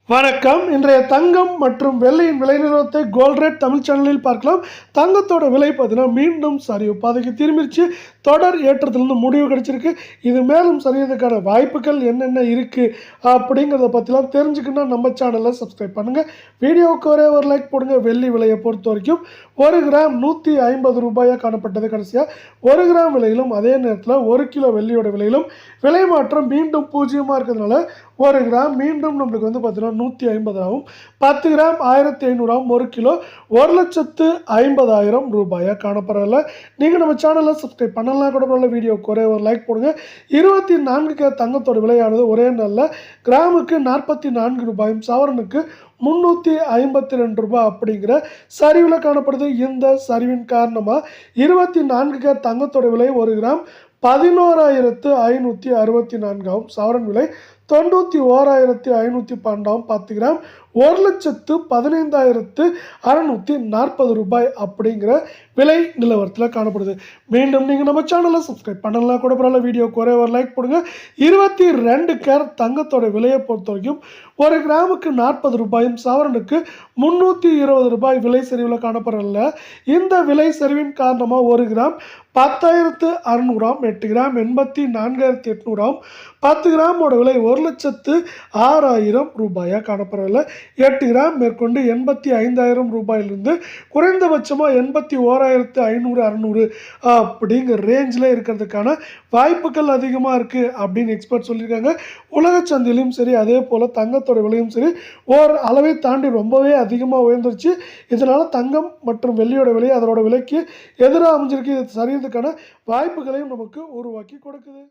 வணக்கம். இன்றைய தங்கம் மற்றும் வெள்ளியின் விலை நிலவரத்தை கோல்ட் ரேட் தமிழ் சேனலில் பார்க்கலாம். தங்கத்தோட விலை பார்த்தீங்கன்னா மீண்டும் சரிவு பாதைக்கு திரும்பிடுச்சு. தொடர் ஏற்றத்திலிருந்து முடிவு கிடைச்சிருக்கு. இது மேலும் சரியறதுக்கான வாய்ப்புகள் என்னென்ன இருக்குது அப்படிங்கிறத பற்றிலாம் தெரிஞ்சுக்கணுன்னா நம்ம சேனலை சப்ஸ்கிரைப் பண்ணுங்கள். வீடியோவுக்கு ஒரே ஒரு லைக் போடுங்க. வெள்ளி விலையை பொறுத்த வரைக்கும் 1 கிராம் 150 ரூபாயாக காணப்பட்டது. கடைசியாக 1 கிராம் விலையிலும் அதே நேரத்தில் 1 கிலோ வெள்ளியோட விலையிலும் விலை மாற்றம் மீண்டும் பூஜ்ஜியமாக இருக்கிறதுனால 1 கிராம் மீண்டும் நம்மளுக்கு வந்து பார்த்தீங்கன்னா 150 ஆகும். 10 கிராம் 1500 ஆகும். 1 கிலோ 1,50,000 ரூபாயாக காணப்படல. நீங்கள் நம்ம சேனலை சப்ஸ்கிரைப் பண்ணலாம் கூட பரவாயில்ல. வீடியோக்கு ஒரே ஒரு லைக் போடுங்க. 24 தங்கத்தோட விலையானது ஒரே நாளில் கிராமுக்கு 44 ரூபாயும் சவரனுக்கு 352 ரூபாய் அப்படிங்கிற சரிவில் காணப்படுது. இந்த சரிவின் காரணமாக 24 தங்கத்தோட விலை 1 கிராம் 11,564 ஆகும். சவரன் விலை 91,512 ஆகும். 10 கிராம் 1,15,640 ரூபாய் அப்படிங்கிற விலை நிலவரத்தில் காணப்படுது. மீண்டும் நீங்கள் நம்ம சேனலை சப்ஸ்கிரைப் பண்ணலாம் கூட பரவாயில்ல. வீடியோக்கு ஒரே ஒரு லைக் போடுங்க. 22 கேரட் தங்கத்தோட விலையை பொறுத்த வரைக்கும் 1 கிராமுக்கு 40 ரூபாயும் சவரனுக்கு 320 ரூபாய் விலை சரிவில் காணப்படல. இந்த விலை சரிவின் காரணமாக 1 கிராம் 10,600 ஆகும். 8 கிராம் 84,800 ஆகும். 10 கிராமோட விலை 1,06,000 ரூபாயாக காணப்படவில்லை. 8 கிராம் மேற்கொண்டு 85,000 ரூபாயிலிருந்து குறைந்தபட்சமாக 81,500-600 அப்படிங்கிற ரேஞ்சில் இருக்கிறதுக்கான வாய்ப்புகள் அதிகமாக இருக்குது அப்படின்னு எக்ஸ்பர்ட் சொல்லியிருக்காங்க. உலக சந்தையிலையும் சரி அதே போல் தங்கத்தோட விலையும் சரி ஒரு அளவை தாண்டி ரொம்பவே அதிகமாக உயர்ந்துருச்சு. இதனால் தங்கம் மற்றும் வெள்ளியோட விலை அதனோட விலைக்கு எதிராக அமைஞ்சிருக்கு. இது சரியறதுக்கான வாய்ப்புகளையும் நமக்கு உருவாக்கி கொடுக்குது.